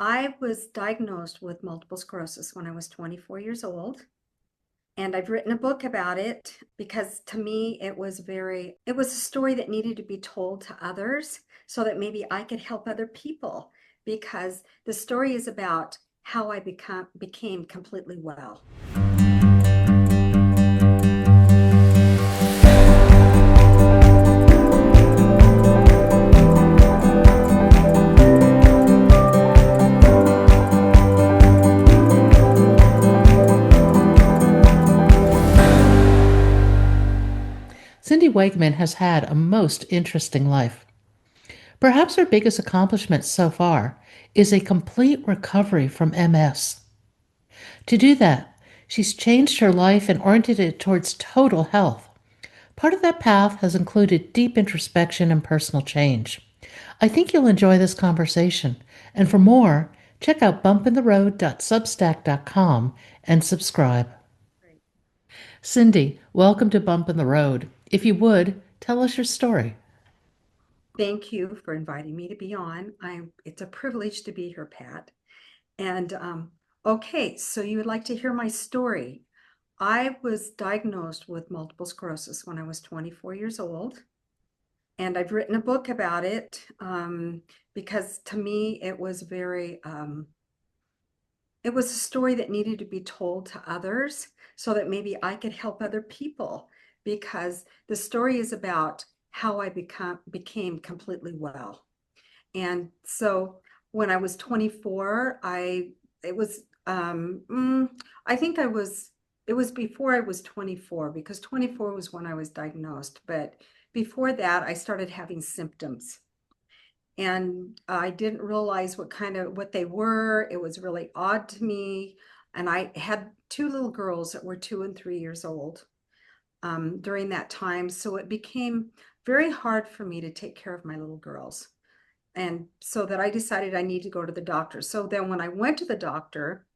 I was diagnosed with multiple sclerosis when I was 24 years old. And I've written a book about it because to me, it was a story that needed to be told to others so that maybe I could help other people because the story is about how I became completely well. Cindy Wakeman has had a most interesting life. Perhaps her biggest accomplishment so far is a complete recovery from MS. To do that, she's changed her life and oriented it towards total health. Part of that path has included deep introspection and personal change. I think you'll enjoy this conversation. And for more, check out bumpintheroad.substack.com and subscribe. Great. Cindy, welcome to Bump in the Road. If you would, tell us your story. Thank you for inviting me to be on. It's a privilege to be here, Pat. And okay, so you would like to hear my story. I was diagnosed with multiple sclerosis when I was 24 years old. And I've written a book about it because to me, it was a story that needed to be told to others so that maybe I could help other people because the story is about how became completely well. And so when I was 24, it was, I think it was before I was 24 because 24 was when I was diagnosed. But before that, I started having symptoms and I didn't realize what they were. It was really odd to me. And I had two little girls that were 2 and 3 years old during that time. So it became very hard for me to take care of my little girls. And so that I decided I need to go to the doctor. So then when I went to the doctor,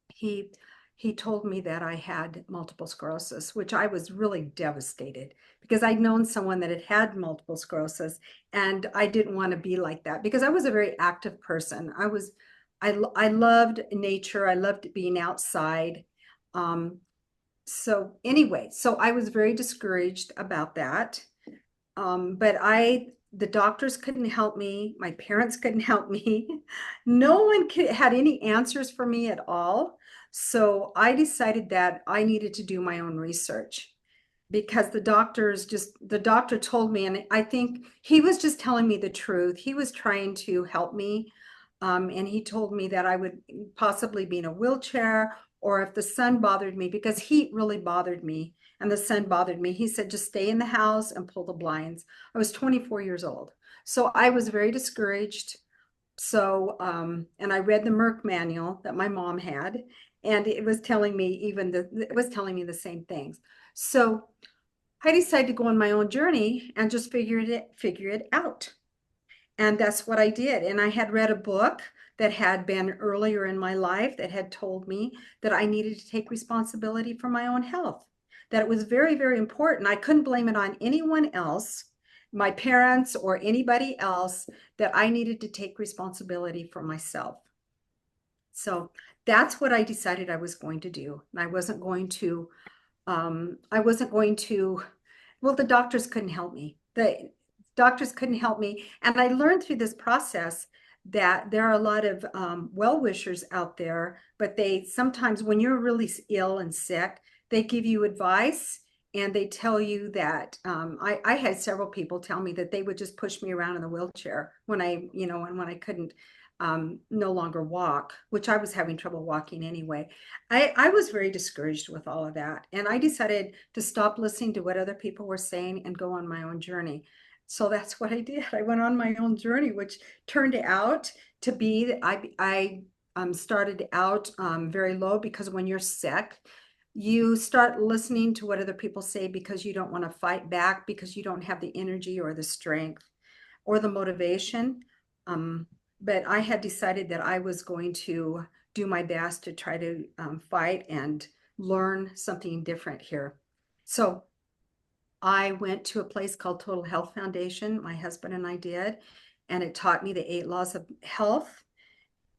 he he told me that I had multiple sclerosis, which I was really devastated because I'd known someone that had multiple sclerosis and I didn't want to be like that because I was a very active person. I loved nature. I loved being outside. Um, so anyway, so I was very discouraged about that. But the doctors couldn't help me. My parents couldn't help me. No one had any answers for me at all. So I decided that I needed to do my own research because the doctor told me, and I think he was just telling me the truth. He was trying to help me. And he told me that I would possibly be in a wheelchair or if the sun bothered me, because heat really bothered me and the sun bothered me. He said, just stay in the house and pull the blinds. I was 24 years old. So I was very discouraged. So, and I read the Merck manual that my mom had, and it was telling me it was telling me the same things. So I decided to go on my own journey and just figure it out. And that's what I did. And I had read a book that had been earlier in my life that had told me that I needed to take responsibility for my own health, that it was very, very important. I couldn't blame it on anyone else, my parents or anybody else, that I needed to take responsibility for myself. So that's what I decided I was going to do. And I wasn't going to, well, the doctors couldn't help me. The doctors couldn't help me. And I learned through this process that there are a lot of well-wishers out there, but they sometimes, when you're really ill and sick, they give you advice and they tell you that I had several people tell me that they would just push me around in the wheelchair and when I couldn't no longer walk, which I was having trouble walking anyway. I was very discouraged with all of that. And I decided to stop listening to what other people were saying and go on my own journey. So that's what I did. I went on my own journey, which turned out to be, I started out very low because when you're sick, you start listening to what other people say because you don't want to fight back because you don't have the energy or the strength or the motivation. Um, but I had decided that I was going to do my best to try to fight and learn something different here. So I went to a place called Total Health Foundation. My husband and I did, and it taught me the 8 laws of health.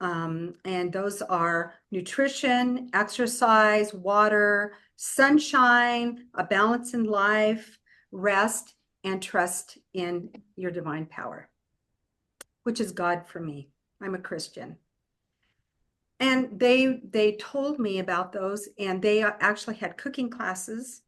And those are nutrition, exercise, water, sunshine, a balance in life, rest, and trust in your divine power, which is God for me. I'm a Christian. And they told me about those, and they actually had cooking classes.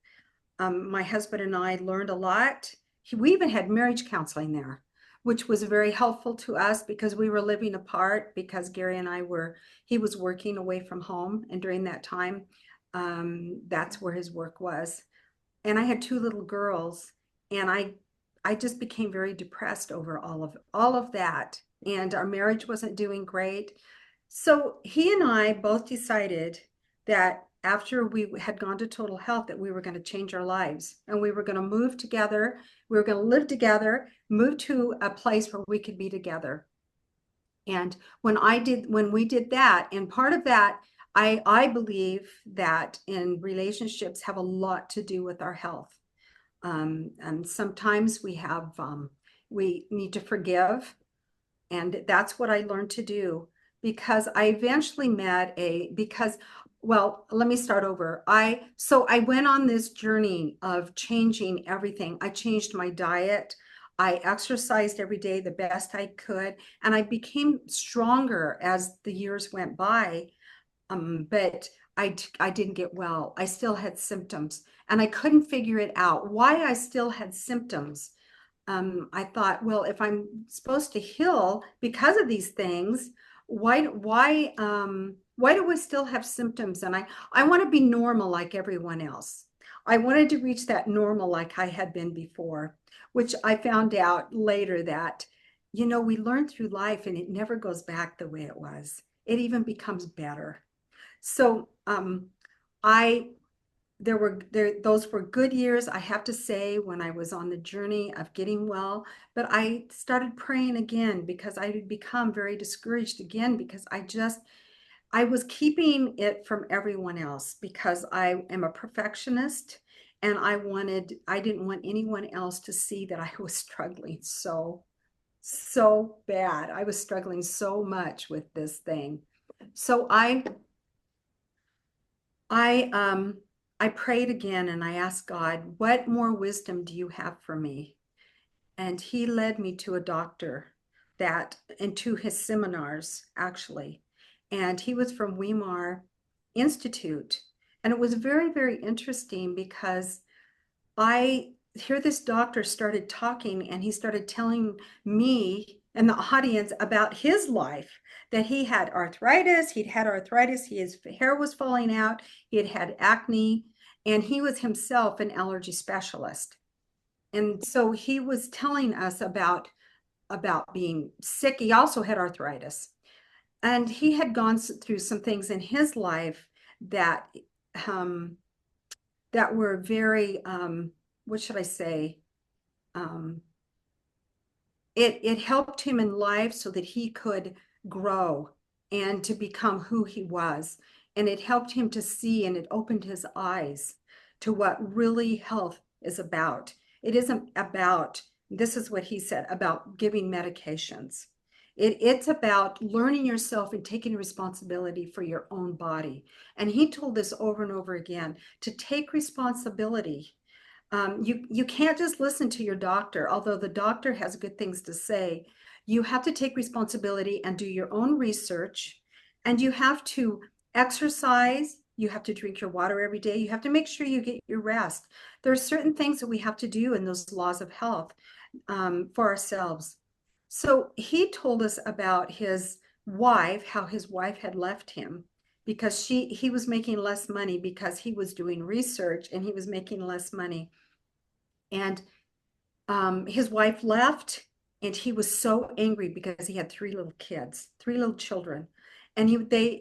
My husband and I learned a lot. We even had marriage counseling there, which was very helpful to us because we were living apart because Gary and I were, he was working away from home. And during that time, that's where his work was. And I had two little girls, and I just became very depressed over all of that. And our marriage wasn't doing great. So he and I both decided that after we had gone to Total Health that we were going to change our lives and we were going to move together. We were going to live together, move to a place where we could be together. And when we did that, and part of that, I believe that in relationships have a lot to do with our health. And sometimes we need to forgive, and that's what I learned to do because I eventually well, let me start over. I went on this journey of changing everything. I changed my diet. I exercised every day the best I could, and I became stronger as the years went by. But I didn't get well. I still had symptoms, and I couldn't figure it out why I still had symptoms. I thought, well, if I'm supposed to heal because of these things, why do we still have symptoms? And I want to be normal like everyone else. I wanted to reach that normal like I had been before, which I found out later that, we learn through life and it never goes back the way it was. It even becomes better. So I those were good years, I have to say, when I was on the journey of getting well. But I started praying again because I had become very discouraged again because I was keeping it from everyone else because I am a perfectionist, and I didn't want anyone else to see that I was struggling so bad. I was struggling so much with this thing. So I prayed again and I asked God, what more wisdom do you have for me? And he led me to a doctor and to his seminars, actually. And he was from Weimar Institute. And it was very, very interesting because I hear this doctor started talking, and he started telling me and the audience about his life, that he had arthritis. He'd had arthritis. His hair was falling out. He had had acne, and he was himself an allergy specialist. And so he was telling us about being sick. He also had arthritis, and he had gone through some things in his life that um, that were very what should I say? Um, it helped him in life so that he could grow and to become who he was. And it helped him to see, and it opened his eyes to what really health is about. It isn't about, this is what he said, about giving medications. It's about learning yourself and taking responsibility for your own body. And he told this over and over again, to take responsibility. You can't just listen to your doctor, although the doctor has good things to say. You have to take responsibility and do your own research, and you have to exercise. You have to drink your water every day. You have to make sure you get your rest. There are certain things that we have to do in those laws of health for ourselves. So he told us about his wife, how his wife had left him because he was making less money because he was doing research and he was making less money. And his wife left, and he was so angry because he had three little kids, three little children. And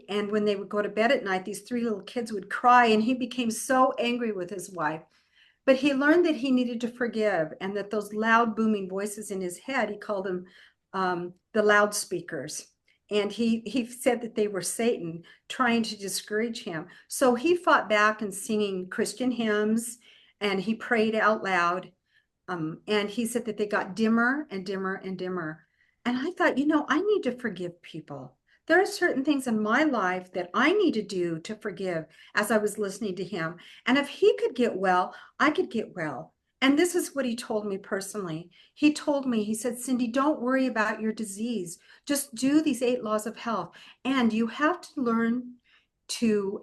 and when they would go to bed at night, these three little kids would cry, and he became so angry with his wife. But he learned that he needed to forgive, and that those loud, booming voices in his head, he called them the loudspeakers. And he said that they were Satan trying to discourage him. So he fought back and singing Christian hymns, and he prayed out loud. And he said that they got dimmer and dimmer and dimmer. And I thought, I need to forgive people. There are certain things in my life that I need to do to forgive as I was listening to him. And if he could get well, I could get well. And this is what he told me personally. He told me, he said, Cindy, don't worry about your disease. Just do these 8 laws of health. And you have to learn to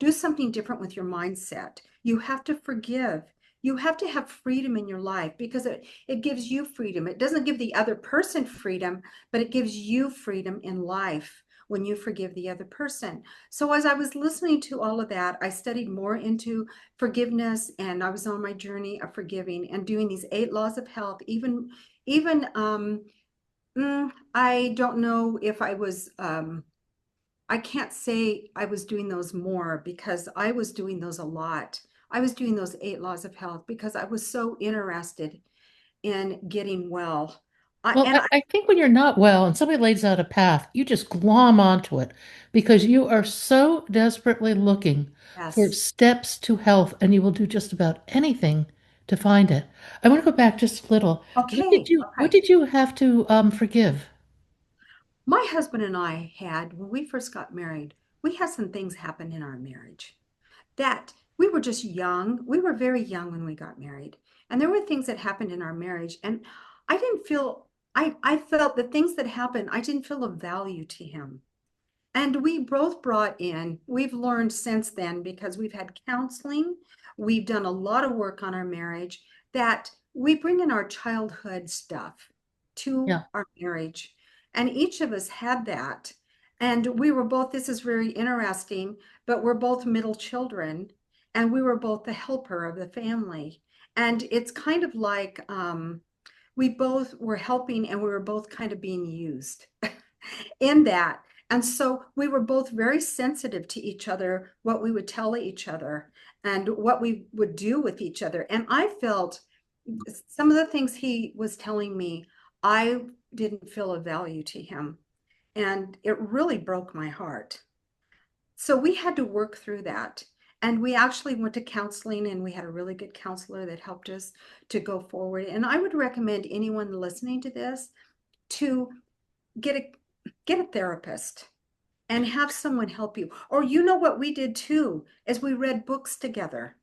do something different with your mindset. You have to forgive. You have to have freedom in your life because it gives you freedom. It doesn't give the other person freedom, but it gives you freedom in life when you forgive the other person. So as I was listening to all of that, I studied more into forgiveness, and I was on my journey of forgiving and doing these 8 laws of health. Even I don't know if I can't say I was doing those more because I was doing those a lot. I was doing those 8 laws of health because I was so interested in getting well. I, Well, and I think when you're not well and somebody lays out a path, you just glom onto it because you are so desperately looking for yes. steps to health and you will do just about anything to find it. I want to go back just a little. Okay. What Okay. did you have to forgive? My husband and I had, when we first got married, we had some things happen in our marriage that we were just young. We were very young when we got married. And there were things that happened in our marriage. And I didn't feel, I felt the things that happened, I didn't feel of value to him. And we both brought in, we've learned since then because we've had counseling, we've done a lot of work on our marriage, that we bring in our childhood stuff to Yeah. our marriage. And each of us had that. And we were both, this is very interesting, but we're both middle children and we were both the helper of the family. And it's kind of like we both were helping and we were both kind of being used in that. And so we were both very sensitive to each other, what we would tell each other and what we would do with each other. And I felt some of the things he was telling me, I didn't feel of value to him. And it really broke my heart. So we had to work through that. And we actually went to counseling and we had a really good counselor that helped us to go forward. And I would recommend anyone listening to this to get a get a therapist and have someone help you. Or you know what we did too is we read books together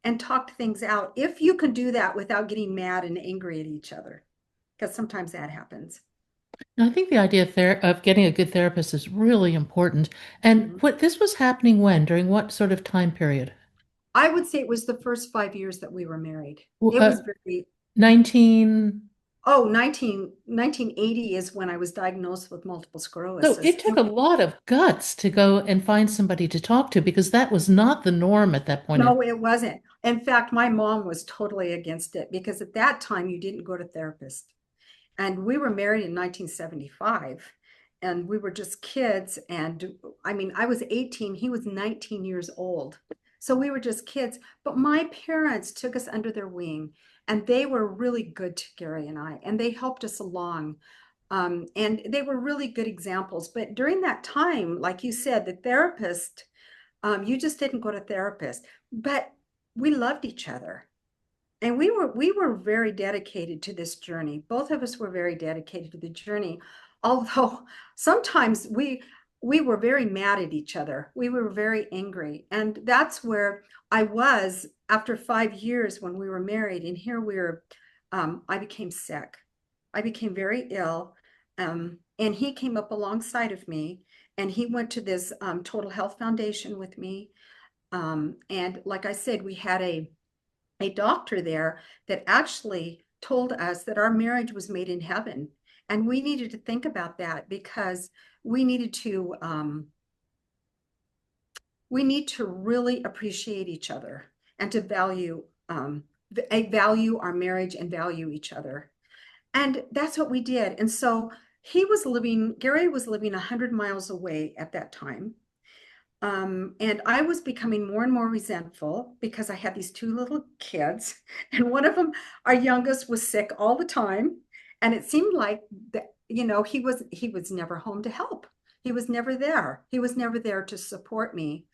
and talked things out. If you can do that without getting mad and angry at each other, because sometimes that happens. Now, I think the idea of getting a good therapist is really important. And Mhm. what this was happening when, during what sort of time period? I would say it was the first 5 years that we were married. Well, It was very, 19. oh, 1980 is when I was diagnosed with multiple So sclerosis. it took a lot of guts to go and find somebody to talk to because that was not the norm at that point in. No, it wasn't. In fact, my mom was totally against it because at that time you didn't go to therapists. And we were married in 1975 and we were just kids. And I mean, I was 18, he was 19 years old. So we were just kids. But my parents took us under their wing and they were really good to Gary and I, and they helped us along. And they were really good examples. But during that time, like you said, the therapist, you just didn't go to therapist, but we loved each other and we were very dedicated to this journey. Both of us were very dedicated to the journey, although sometimes we were very mad at each other. We were very angry, and that's where I was after 5 years when we were married. And here we were. I became sick. I became very ill, and he came up alongside of me, and he went to this Total Health Foundation with me. And like I said, we had a doctor there that actually told us that our marriage was made in heaven. And we needed to think about that because we needed to we need to really appreciate each other and to value our marriage and value each other. And that's what we did. And so Gary was living 100 miles away at that time. And I was becoming more and more resentful because I had these two little kids, and one of them, our youngest, was sick all the time. And it seemed like that, he was never home to help. He was never there. He was never there to support me.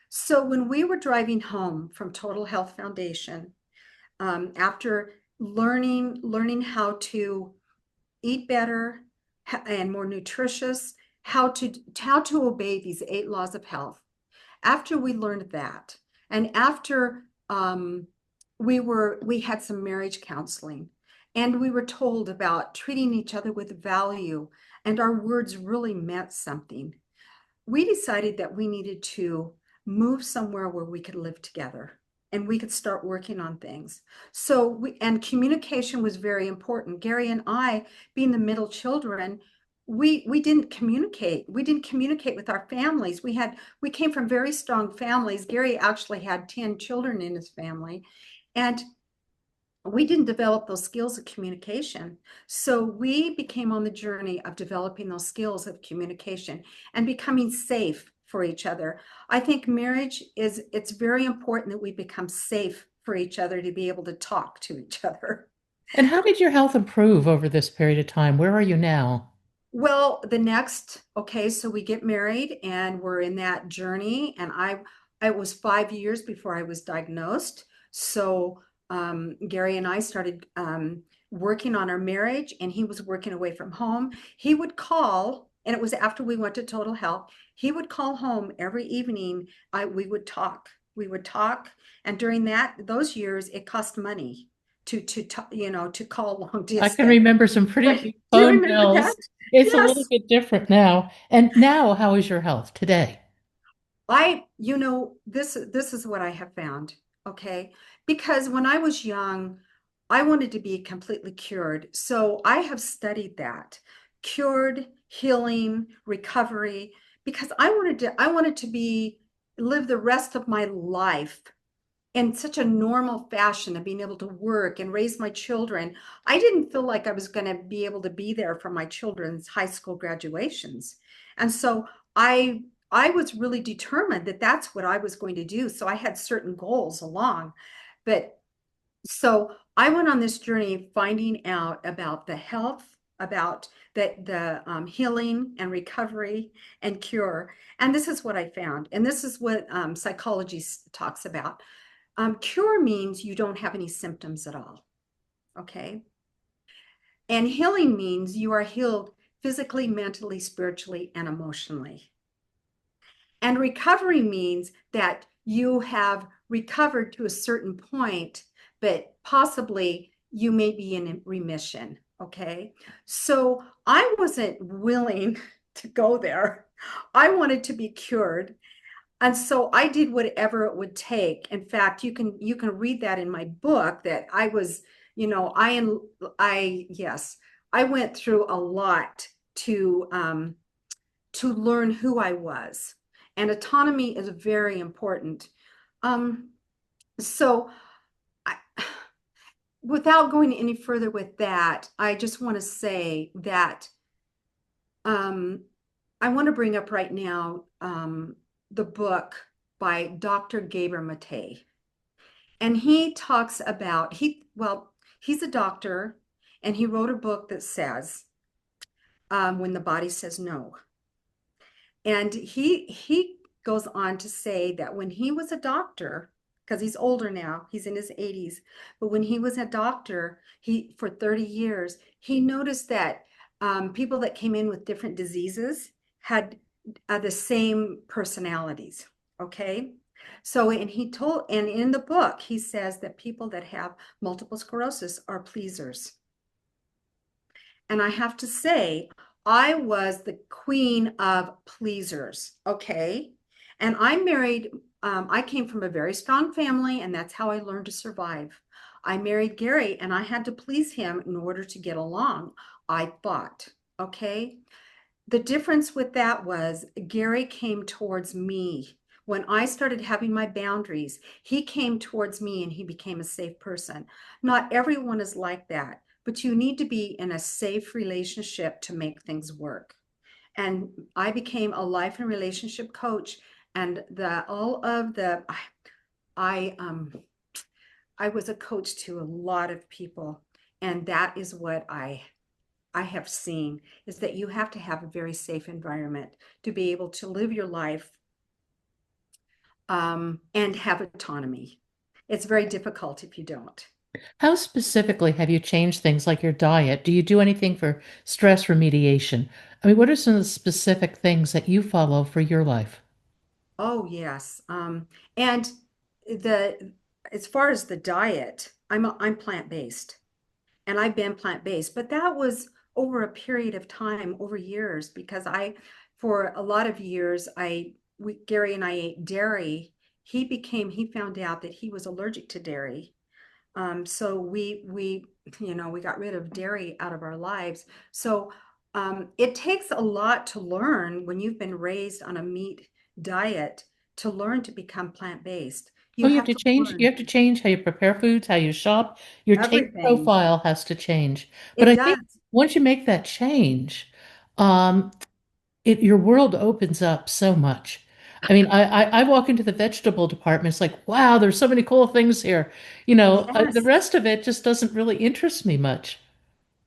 So when we were driving home from Total Health Foundation, after learning how to eat better and more nutritious how to obey these 8 laws of health. After we learned that, and after we had some marriage counseling, and we were told about treating each other with value, and our words really meant something, we decided that we needed to move somewhere where we could live together and we could start working on things. And communication was very important. Gary and I, being the middle children, we didn't communicate. We didn't communicate with our families. We came from very strong families. Gary actually had 10 children in his family. And we didn't develop those skills of communication. So we became on the journey of developing those skills of communication and becoming safe for each other. I think it's very important that we become safe for each other to be able to talk to each other. And how did your health improve over this period of time? Where are you now? Well, okay, so we get married and we're in that journey. And it was 5 years before I was diagnosed. So Gary and I started working on our marriage, and he was working away from home. He would call, and it was after we went to Total Health. He would call home every evening. We would talk. We would talk. And during those years, it cost money to call long I can distance. remember some pretty Right. big Do you phone remember that? bills. It's a little Yes. bit different now. And now, how is your health today? This is what I have found, okay? Because when I was young, I wanted to be completely cured. So I have studied that, cured, healing, recovery, because I wanted to live the rest of my life in such a normal fashion of being able to work and raise my children. I didn't feel like I was going to be able to be there for my children's high school graduations. And so I was really determined that that's what I was going to do. So I had certain goals along. But so I went on this journey finding out about the health, about the healing and recovery and cure. And this is what I found. And this is what psychology talks about. Cure means you don't have any symptoms at all. Okay. And healing means you are healed physically, mentally, spiritually, and emotionally. And recovery means that you have recovered to a certain point, but possibly you may be in remission. Okay. So I wasn't willing to go there. I wanted to be cured. And so I did whatever it would take. In fact, you can read that in my book that I was, yes, I went through a lot to learn who I was. And autonomy is very important. Um, so I, without going any further with that, I just want to say that um, I want to bring up right now the book by Dr. Gabriel Matei. And he talks about, he's a doctor, and he wrote a book that says, When the Body Says No. And he goes on to say that when he was a doctor, because he's older now, he's in his 80s, but when he was a doctor, he for 30 years, he noticed that people that came in with different diseases had the same personalities. Okay. So, and in the book, he says that people that have multiple sclerosis are pleasers. And I have to say, I was the queen of pleasers. Okay. And I came from a very strong family, and that's how I learned to survive. I married Gary, and I had to please him in order to get along, I thought. Okay. The difference with that was Gary came towards me. When I started having my boundaries, he came towards me and he became a safe person. Not everyone is like that, but you need to be in a safe relationship to make things work. And I became a life and relationship coach, and the all of the I I was a coach to a lot of people, and that is what I have seen, is that you have to have a very safe environment to be able to live your life and have autonomy. It's very difficult if you don't. How specifically have you changed things like your diet? Do you do anything for stress remediation? I mean, what are some of the specific things that you follow for your life? Oh, yes. And the as far as the diet, I'm plant-based and I've been plant-based, but that was over a period of time, over years, because for a lot of years, Gary and I ate dairy. He found out that he was allergic to dairy. So we got rid of dairy out of our lives. So it takes a lot to learn when you've been raised on a meat diet to learn to become plant-based. Oh, You have to you learn have to change how you prepare foods, how you shop. Your taste everything. profile has to change. But It I think does. once you make that change, um, your world opens up so much. I mean, I walk into the vegetable department. It's like, wow, there's so many cool things here. The Yes. rest of it just doesn't really interest me much.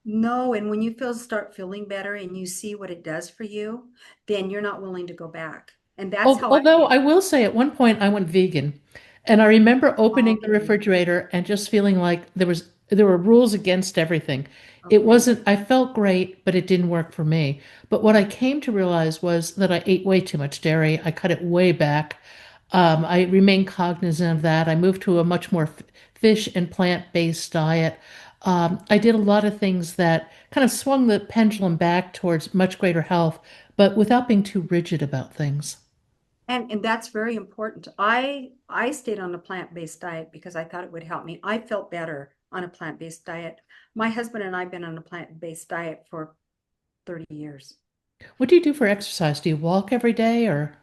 No, and when you start feeling better and you see what it does for you, then you're not willing to go back. And that's how I Although feel. I will say at one point I went vegan, and I remember opening the Okay. refrigerator and just feeling like there were rules against everything. It Okay. wasn't, I felt great, but it didn't work for me. But what I came to realize was that I ate way too much dairy. I cut it way back. I remained cognizant of that. I moved to a much more fish and plant-based diet. I did a lot of things that kind of swung the pendulum back towards much greater health, but without being too rigid about things. And that's very important. I stayed on a plant-based diet because I thought it would help me. I felt better on a plant-based diet. My husband and I've been on a plant-based diet for 30 years. What do you do for exercise? Do you walk every day or?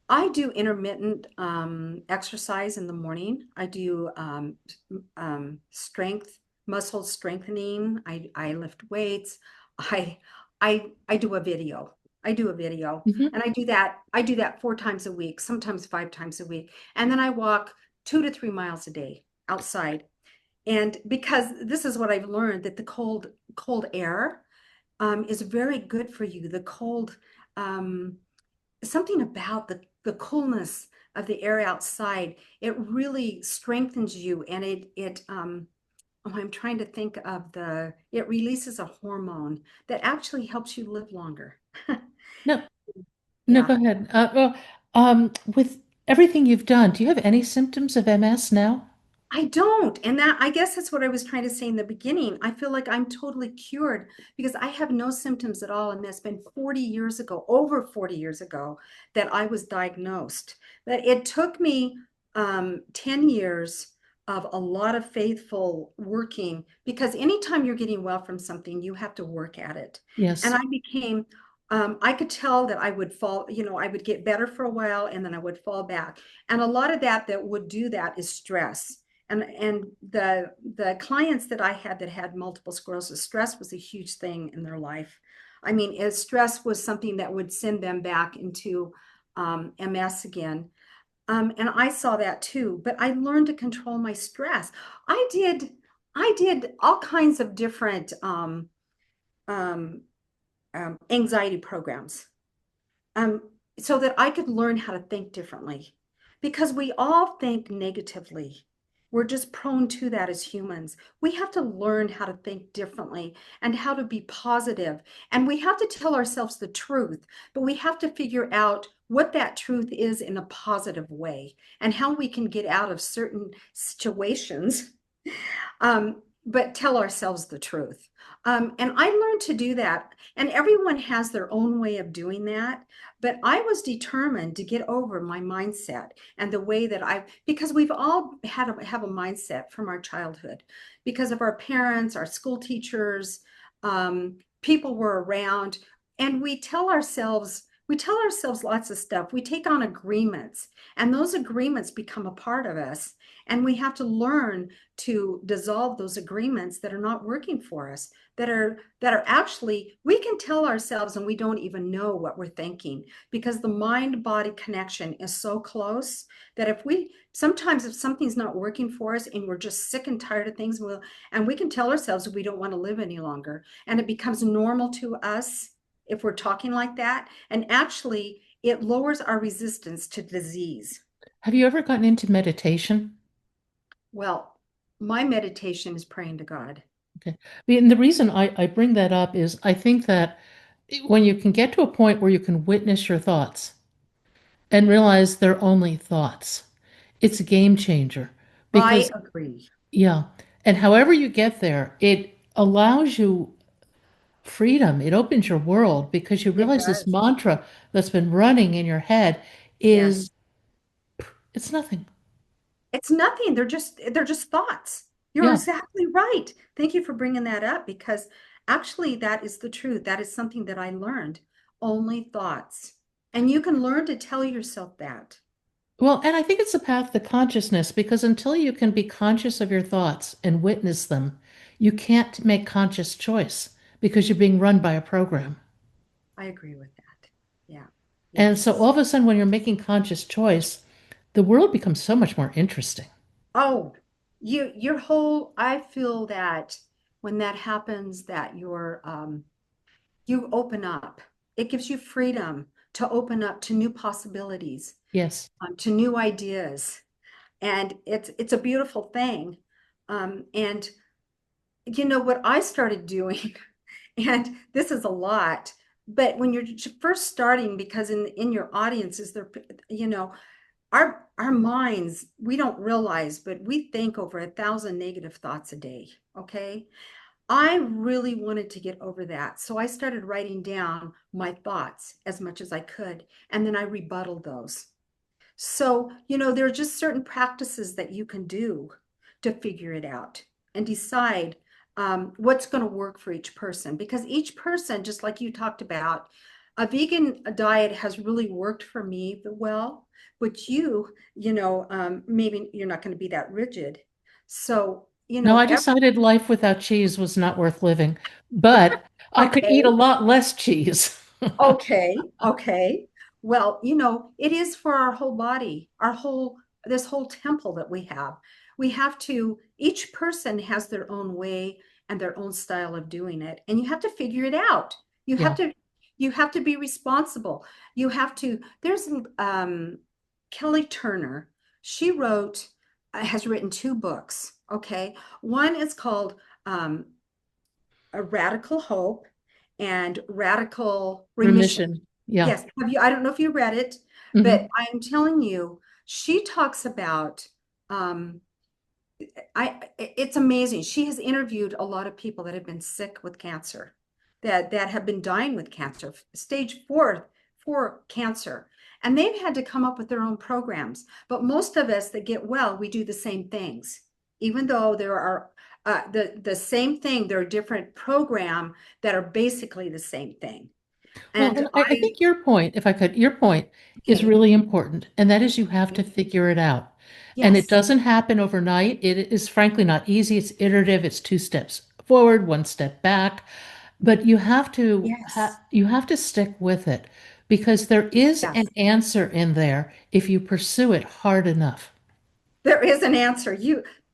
I do intermittent exercise in the morning. I do strength, muscle strengthening. I lift weights. I I do a video. I do a video, Mhm. and I do that 4 times a week, sometimes 5 times a week, and then I walk 2 to 3 miles a day outside. And because this is what I've learned that the cold air is very good for you. The cold something about the coolness of the air outside, it really strengthens you and I'm trying to think of it releases a hormone that actually helps you live longer. No, no, Yeah. go ahead. With everything you've done, do you have any symptoms of MS now? I don't. And that, I guess that's what I was trying to say in the beginning. I feel like I'm totally cured because I have no symptoms at all. And that's been 40 years ago, over 40 years ago, that I was diagnosed. But it took me 10 years of a lot of faithful working because anytime you're getting well from something, you have to work at it. And Yes. I could tell that I would fall, I would get better for a while and then I would fall back. And a lot of that would do that is stress and the clients that I had that had multiple sclerosis, stress was a huge thing in their life. I mean, stress was something that would send them back into MS again. And I saw that too, but I learned to control my stress. I did, I did all kinds of different um, anxiety programs um, so that I could learn how to think differently. Because we all think negatively. We're just prone to that as humans. We have to learn how to think differently and how to be positive. And we have to tell ourselves the truth, but we have to figure out what that truth is in a positive way and how we can get out of certain situations but tell ourselves the truth. And I learned to do that. And everyone has their own way of doing that. But I was determined to get over my mindset and the way that because we've all have a mindset from our childhood because of our parents, our school teachers, people were around, and we tell ourselves lots of stuff. We take on agreements, and those agreements become a part of us. And we have to learn to dissolve those agreements that are not working for us, that are actually, we can tell ourselves and we don't even know what we're thinking because the mind body connection is so close that sometimes if something's not working for us and we're just sick and tired of things, and we can tell ourselves we don't want to live any longer, and it becomes normal to us if we're talking like that, and actually it lowers our resistance to disease. Have you ever gotten into meditation? Well, My meditation is praying to God. Okay. And the reason I bring that up is I think that when you can get to a point where you can witness your thoughts and realize they're only thoughts, it's a game changer. I Because, agree. yeah, and however you get there, it allows you freedom. It opens your world because you It realize this does. mantra that's been running in your head Yes. is it's nothing. It's nothing. They're just thoughts. You're Yeah. exactly right. Thank you for bringing that up because actually that is the truth. That is something that I learned. Only thoughts. And you can learn to tell yourself that. Well, and I think it's a path to consciousness because until you can be conscious of your thoughts and witness them, you can't make conscious choice because you're being run by a program. I agree with that. Yeah. And so Yes. all of a sudden, when you're making conscious choice, the world becomes so much more interesting. Oh, your whole, I feel that when that happens, that you open up. It gives you freedom to open up to new possibilities, Yes. to new ideas. And it's a beautiful thing. And you know what I started doing, and this is a lot, but when you're first starting, because in your audiences, there, you know, our minds, we don't realize, but we think over 1,000 negative thoughts a day. Okay. I really wanted to get over that. So I started writing down my thoughts as much as I could, and then I rebutted those. So, there are just certain practices that you can do to figure it out and decide what's going to work for each person. Because each person, just like you talked about, a vegan diet has really worked for me well, but maybe you're not going to be that rigid. So, No, I decided life without cheese was not worth living, but I could eat a okay. lot less cheese. Okay, okay. Well, it is for our whole body, this whole temple that we have. Each person has their own way and their own style of doing it, and you have to figure it out. You have Yeah. to, you have to be responsible. There's Kelly Turner. She has written two books. Okay. One is called um, A Radical Hope and Radical Remission. Remission. Yeah. Yes, I don't know if you read it, but Hmm. I'm telling you, she talks about um it's amazing. She has interviewed a lot of people that have been sick with cancer, that have been dying with cancer, stage four cancer. And they've had to come up with their own programs. But most of us that get well, we do the same things. Even though there are the same thing, there are different program that are basically the same thing. Well, And and I think your point, if I could, your point is okay, really important, and that is you have to figure it out. And it yes, doesn't happen overnight. It is frankly not easy. It's iterative. It's two steps forward, one step back. But yes, you have to stick with it because there is an yes. answer in there if you pursue it hard enough. There is an answer.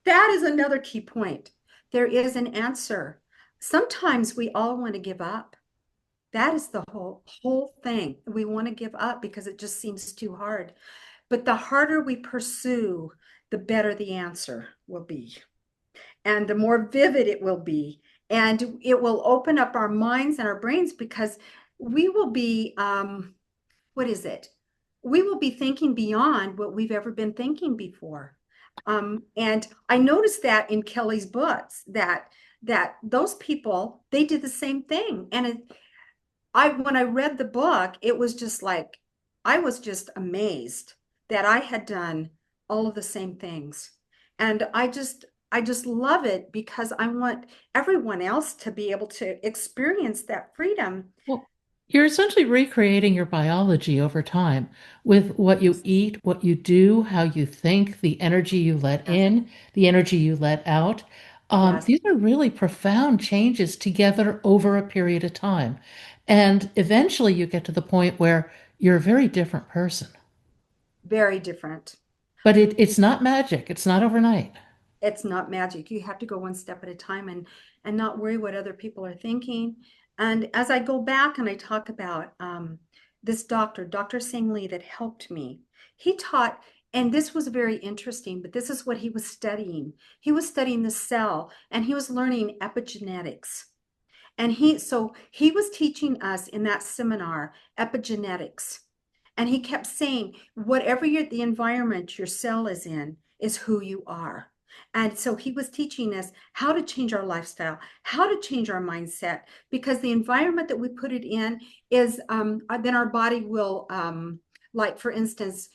That is another key point. There is an answer. Sometimes we all want to give up. That is the whole thing. We want to give up because it just seems too hard. But the harder we pursue, the better the answer will be, and the more vivid it will be. And it will open up our minds and our brains because we will be what is it? We will be thinking beyond what we've ever been thinking before. And I noticed that in Kelly's books that those people, they did the same thing. And when I read the book, it was just like I was just amazed that I had done all of the same things. And I just love it because I want everyone else to be able to experience that freedom. Well, you're essentially recreating your biology over time with what you Yes, eat, what you do, how you think, the energy you let yes, in, the energy you let out. yes. These are really profound changes together over a period of time. And eventually you get to the point where you're a very different person. Very different. But it's not magic, it's not overnight. It's not magic. You have to go one step at a time and not worry what other people are thinking. And as I go back and I talk about this Dr. Singh Lee that helped me, he taught. And this was very interesting, but this is what he was studying. He was studying the cell and he was learning epigenetics. So he was teaching us in that seminar epigenetics. And he kept saying, whatever the environment your cell is in is who you are. And so he was teaching us how to change our lifestyle, how to change our mindset, because the environment that we put it in is, then our body will, like for instance,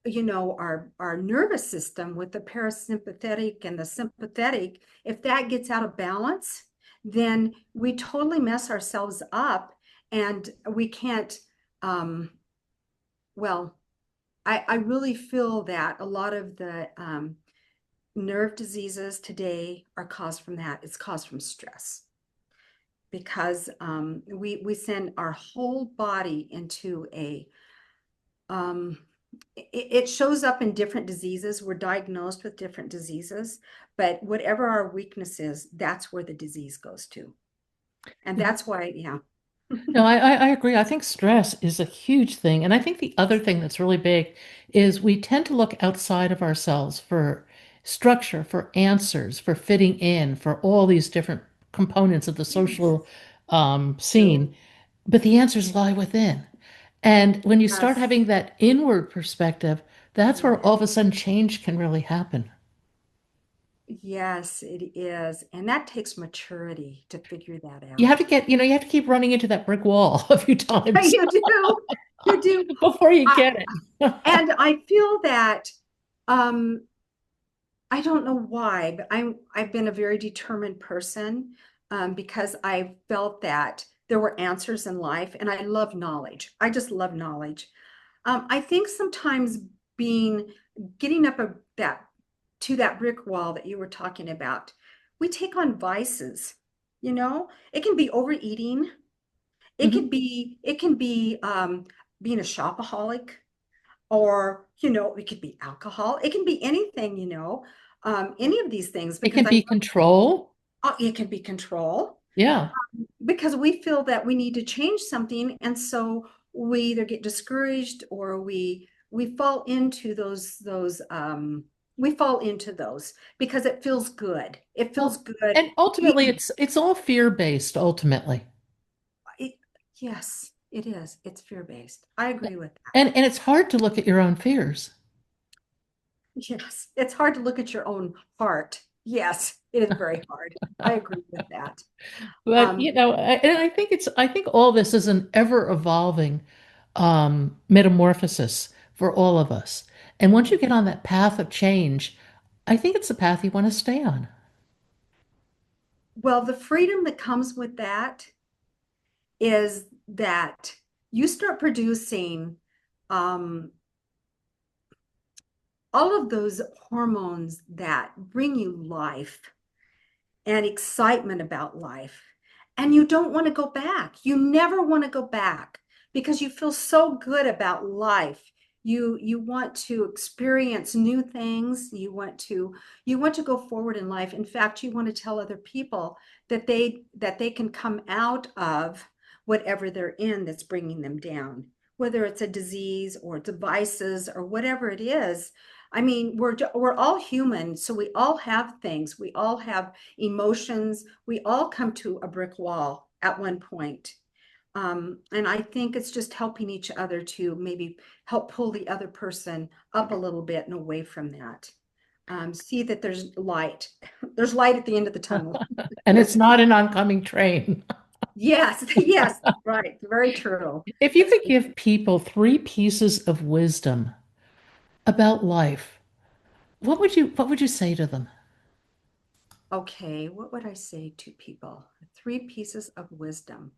our nervous system with the parasympathetic and the sympathetic, if that gets out of balance, then we totally mess ourselves up and we can't, um, well, I really feel that a lot of the nerve diseases today are caused from that. It's caused from stress because we send our whole body into a um, it shows up in different diseases. We're diagnosed with different diseases, but whatever our weakness is, that's where the disease goes to. And that's why, yeah. No, I agree. I think stress is a huge thing. And I think the other thing that's really big is we tend to look outside of ourselves for structure, for answers, for fitting in, for all these different components of the Yes. social scene. But the answers lie within. And when you start Yes. having that inward perspective, that's where Yes. all of a sudden change can really happen. Yes, it is. And that takes maturity to figure that You have out. to get, you have to keep running into that brick wall a few times You do. You do. before you I, get it. and I feel that um, I don't know why, but I've been a very determined person because I felt that there were answers in life, and I love knowledge. I just love knowledge. I think sometimes being getting up that to that brick wall that you were talking about, we take on vices. It can be overeating. Mhm. It can be being a shopaholic, or it could be alcohol, it can be anything, any of these things, It because can be control. it can be control, Yeah. because we feel that we need to change something, and so we either get discouraged or we fall into those because it feels good. It feels Well, good. and ultimately it's all fear-based ultimately. It, yes, it is. It's fear-based. I agree with that. And it's hard to look at your own fears. Yes, it's hard to look at your own heart. Yes, it is very hard. I agree with that. But Um, and I think all this is an ever evolving metamorphosis for all of us. And once you get on that path of change, I think it's the path you want to stay on. well, the freedom that comes with that is that you start producing um, all of those hormones that bring you life and excitement about life. And you don't want to go back. You never want to go back because you feel so good about life. You want to experience new things. You want to go forward in life. In fact, you want to tell other people that they can come out of whatever they're in that's bringing them down, whether it's a disease or devices or whatever it is. I mean, we're all human, so we all have things. We all have emotions. We all come to a brick wall at one point. And I think it's just helping each other to maybe help pull the other person up a little bit and away from that. See that there's light. There's light at the end of the tunnel. And it's not an oncoming train. Yes, yes, right. Very true. If you That's could give people three pieces of wisdom about life, what would you say to them? okay. What would I say to people? Three pieces of wisdom.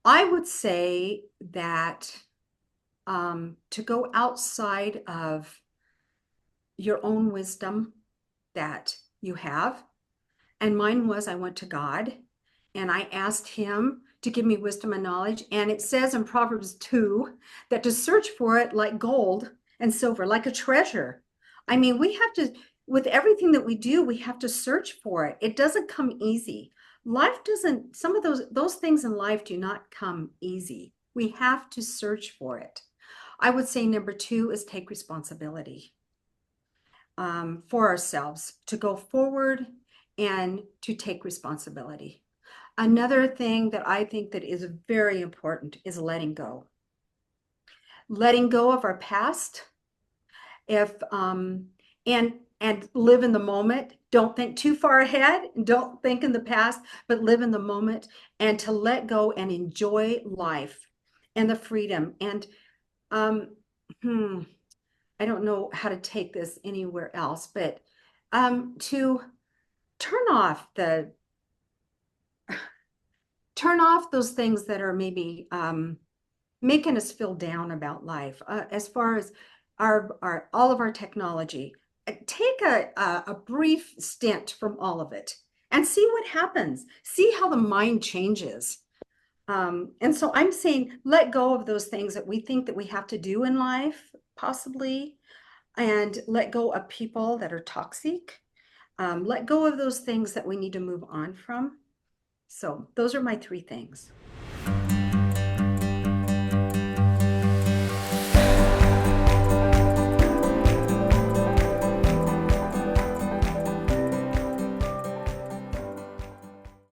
I would say that to go outside of your own wisdom that you have. And mine was I went to God and I asked him to give me wisdom and knowledge. And it says in Proverbs 2 that to search for it like gold and silver, like a treasure. I mean, we have to, with everything that we do, we have to search for it. It doesn't come easy. Life doesn't, some of those things in life do not come easy. We have to search for it. I would say number two is take responsibility for ourselves to go forward and to take responsibility. Another thing that I think that is very important is letting go. Letting go of our past, if and live in the moment. Don't think too far ahead, don't think in the past, but live in the moment, and to let go and enjoy life and the freedom. And um hmm, I don't know how to take this anywhere else, but to turn off the turn off those things that are maybe making us feel down about life. As far as our all of our technology, take a brief stint from all of it and see what happens. See how the mind changes. And so I'm saying let go of those things that we think that we have to do in life, possibly, and let go of people that are toxic. Let go of those things that we need to move on from. So those are my three things.